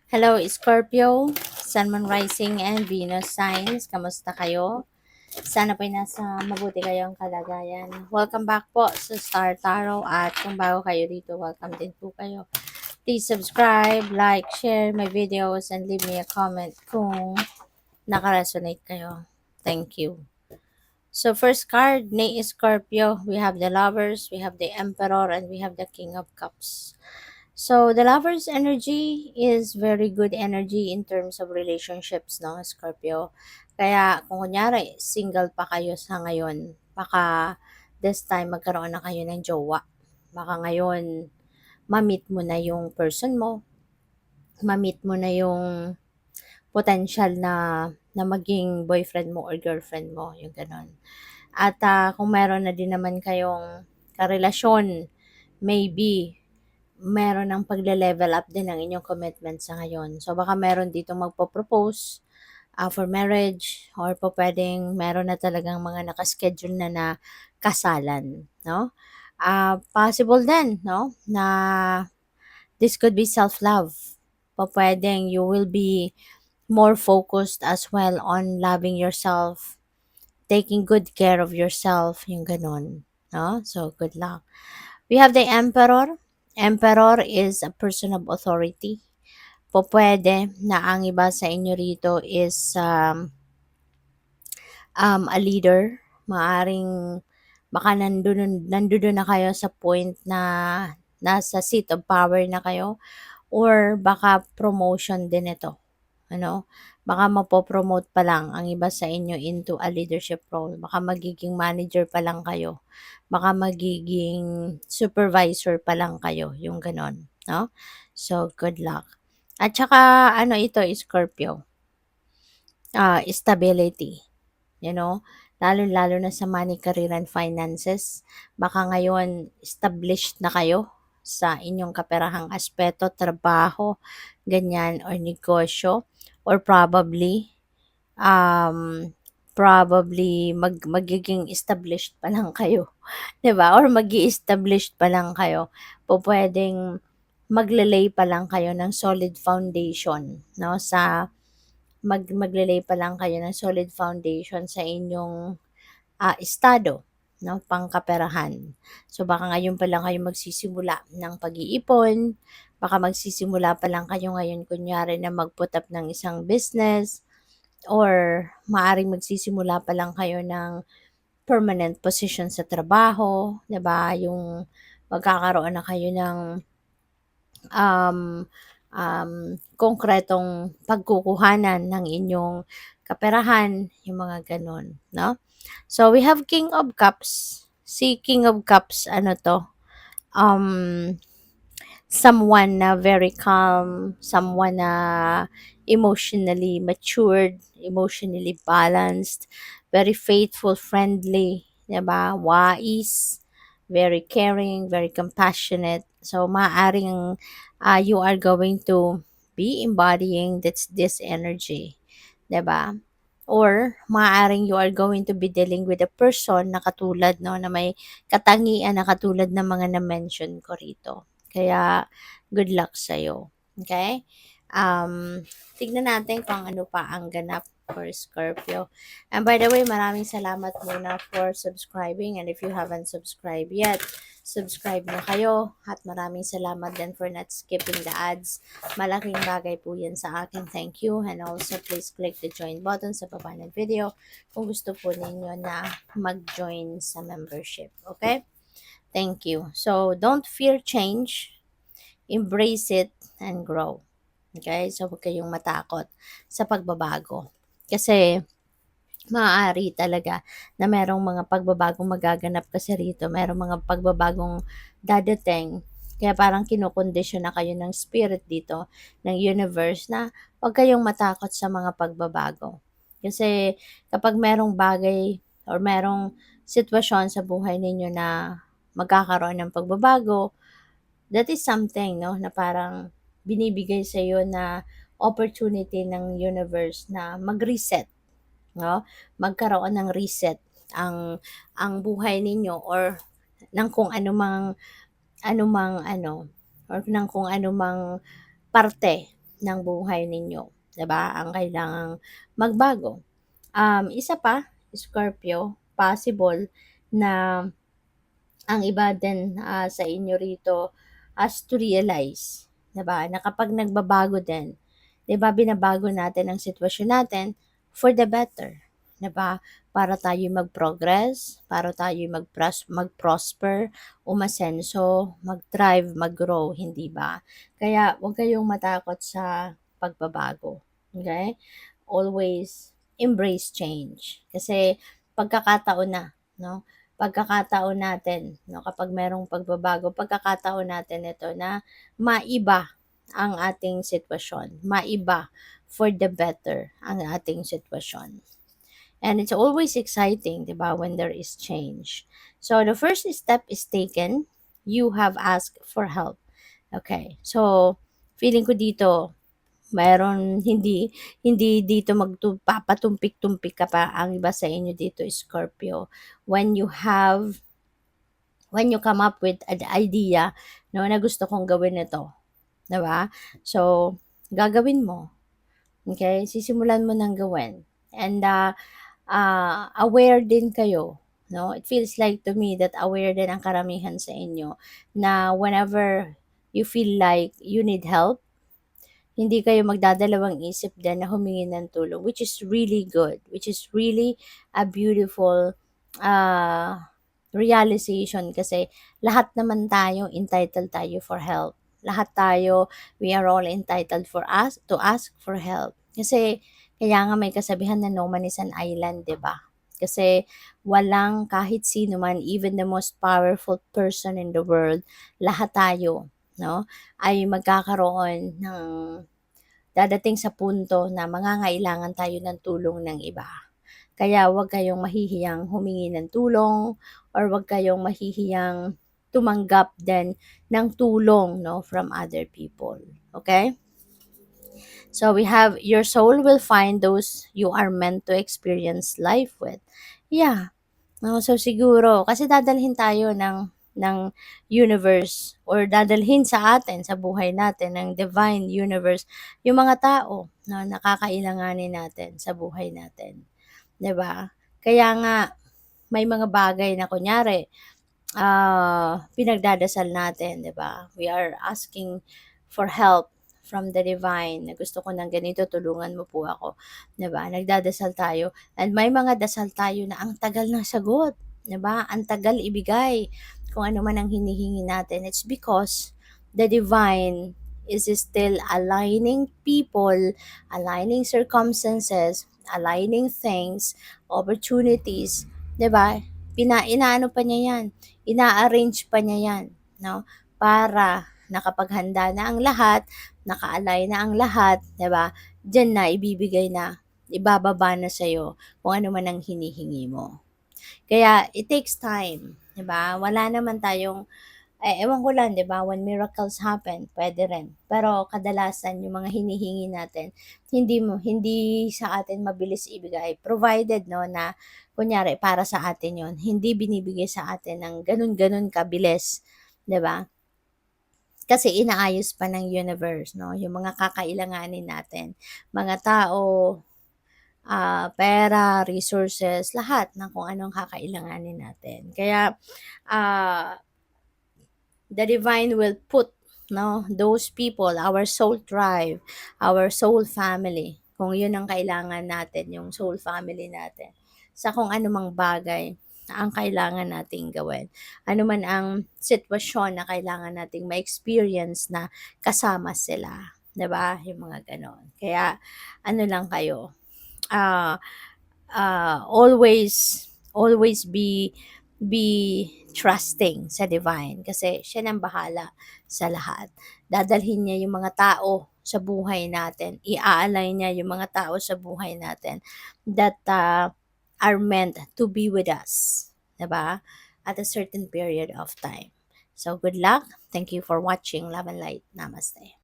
Hello, Scorpio, Sun, Moon, Rising, and Venus signs. Kamusta kayo? Sana po'y nasa mabuti kayong kalagayan. Welcome back po sa Star Tarot at kung bago kayo dito, welcome din po kayo. Please subscribe, like, share my videos, and leave me a comment kung nakaresonate kayo. Thank you. So first card, ni Scorpio, we have the Lovers, we have the Emperor, and we have the King of Cups. So the Lovers energy is very good energy in terms of relationships, no, Scorpio. Kaya kung kunyari, single pa kayo sa ngayon, baka this time magkaroon na kayo ng jowa. Baka ngayon, ma-meet mo na yung person mo, ma-meet mo na yung potential na maging boyfriend mo or girlfriend mo, yung ganon. At kung meron na din naman kayong karelasyon, maybe meron ng pagle-level up din ang inyong commitment sa ngayon. So baka meron dito magpo-propose for marriage or po pwedeng meron na talagang mga nakaschedule na kasalan, no? Possible din, no, na this could be self-love. Po pwedeng you will be more focused as well on loving yourself, taking good care of yourself, yung ganon, no? So good luck. We have the Emperor. Emperor is a person of authority. Po pwede na ang iba sa inyo rito is a leader. Maaring baka nandun na kayo sa point na nasa seat of power na kayo or baka promotion din ito. Ano? Baka mapopromote pa lang ang iba sa inyo into a leadership role. Baka magiging manager pa lang kayo. Baka magiging supervisor pa lang kayo. Yung ganon. No? So, good luck. At saka, ano ito, Scorpio? Stability. You know? Lalo-lalo na sa money, career, and finances. Baka ngayon, established na kayo sa inyong kaperahang aspeto, trabaho, ganyan, or negosyo. Or um, probably magiging established pa lang kayo. 'Di ba? Or magi-established pa lang kayo. Pwedeng magle-lay pa lang kayo ng solid foundation, no? Magle-lay pa lang kayo ng solid foundation sa inyong estado, no, pangkaperahan. So baka ngayon pa lang kayo magsisimula ng pag-iipon, baka magsisimula pa lang kayo ngayon kunyari na mag-put up ng isang business, or maaring magsisimula pa lang kayo ng permanent position sa trabaho, 'di ba? Yung magkakaroon na kayo ng um, konkretong pagkukuhanan ng inyong kaperahan, yung mga ganun, no? So we have King of Cups. Si King of Cups, ano to? Um, someone na very calm, someone na emotionally matured, emotionally balanced, very faithful, friendly, 'di ba? Wise, very caring, very compassionate. So maaring you are going to be embodying this energy, 'di ba? Or maaaring you are going to be dealing with a person na katulad, no, na may katangian na katulad ng mga na-mention ko rito. Kaya good luck sa'yo. Okay? Tignan natin kung ano pa ang ganap for Scorpio. And by the way, maraming salamat muna for subscribing. And if you haven't subscribed yet, subscribe na kayo. At maraming salamat din for not skipping the ads. Malaking bagay po yan sa akin. Thank you. And also, please click the join button sa baba ng video kung gusto po ninyo na mag-join sa membership. Okay? Thank you. So, don't fear change. Embrace it and grow. Okay? So, huwag kayong matakot sa pagbabago. Kasi, maaari talaga na merong mga pagbabagong magaganap kasi rito. Merong mga pagbabagong dadating. Kaya parang kinukondisyon na kayo ng spirit dito, ng universe, na huwag kayong matakot sa mga pagbabago. Kasi kapag merong bagay or merong sitwasyon sa buhay ninyo na magkakaroon ng pagbabago, that is something, no, na parang binibigay sa iyo na opportunity ng universe na mag-reset, no? Magkaroon ng reset ang buhay ninyo or ng kung anumang ano or ng kung anumang parte ng buhay ninyo, 'di ba? Ang kailangang magbago. Isa pa, Scorpio, possible na ang iba din sa inyo rito has to realize, 'di ba, na kapag nagbabago din, 'di ba, binabago natin ang sitwasyon natin for the better, 'di ba? Para tayo mag-progress, para tayo mag-prosper, umasenso, mag-thrive, mag-grow, hindi ba? Kaya huwag kayong matakot sa pagbabago. Okay? Always embrace change. Kasi pagkakataon na, no? Pagkakataon natin, no, kapag merong pagbabago, pagkakataon natin ito na maiba ang ating sitwasyon, maiba for the better ang ating sitwasyon. And it's always exciting, di ba, when there is change. So the first step is taken, you have asked for help. Okay, so feeling ko dito, mayroon hindi hindi dito papatumpik-tumpik ka pa ang iba sa inyo dito, Scorpio. When you have when you come up with an idea, no, na gusto kong gawin ito, 'di ba? So, gagawin mo. Okay? Sisimulan mo ng gawin. And aware din kayo, no? It feels like to me that aware din ang karamihan sa inyo na whenever you feel like you need help, hindi kayo magdadalawang isip din na humingi ng tulong, which is really good, which is really a beautiful uh, realization kasi lahat naman tayo entitled tayo for help. Lahat tayo, we are all entitled for us to ask for help. Kasi kaya nga may kasabihan na no man is an island, 'di ba? Kasi walang kahit sino man, even the most powerful person in the world, lahat tayo, no, ay magkakaroon ng dadating sa punto na mangangailangan tayo ng tulong ng iba. Kaya huwag kayong mahihiyang humingi ng tulong or huwag kayong mahihiyang tumanggap din ng tulong, no, from other people. Okay? So we have your soul will find those you are meant to experience life with. Yeah. No, so siguro kasi dadalhin tayo ng universe or dadalhin sa atin, sa buhay natin ng divine universe, yung mga tao na nakakailanganin natin sa buhay natin, 'di ba? Kaya nga may mga bagay na kunyari pinagdadasal natin, 'di ba? We are asking for help from the divine na gusto ko ng ganito, tulungan mo po ako, 'di ba? Nagdadasal tayo and may mga dasal tayo na ang tagal ng sagot, 'di ba? Ang tagal ibigay kung ano man ang hinihingi natin. It's because the divine is still aligning people, aligning circumstances, aligning things, opportunities, 'di ba? Inaano pa niya 'yan, ina-arrange pa niya 'yan, 'no, para nakapaghanda na ang lahat, naka-align na ang lahat, 'di ba? Diyan na ibibigay na, ibababa na sa'yo kung ano man ang hinihingi mo. Kaya it takes time, 'di ba? Wala naman tayong ewan ko lang 'di ba, when miracles happen, puwede rin. Pero kadalasan yung mga hinihingi natin, hindi sa atin mabilis ibigay provided 'no, na kunyari para sa atin yon, hindi binibigay sa atin ng gano'n-gano'n kabilis, 'di ba? Kasi inaayos pa ng universe 'no, yung mga kakailanganin natin, mga tao, pera, resources, lahat ng kung anong kakailanganin natin. Kaya, ah the divine will put, no, those people, our soul tribe, our soul family, kung yun ang kailangan natin, yung soul family natin, sa kung anumang bagay na ang kailangan nating gawin. Ano man ang sitwasyon na kailangan nating ma-experience na kasama sila. 'Di ba? Yung mga ganon. Kaya, ano lang kayo, ah always be trusting sa divine kasi siya nang bahala sa lahat. Dadalhin niya yung mga tao sa buhay natin. I-a-align niya yung mga tao sa buhay natin that are meant to be with us, 'di ba? At a certain period of time. So good luck. Thank you for watching Love and Light. Namaste.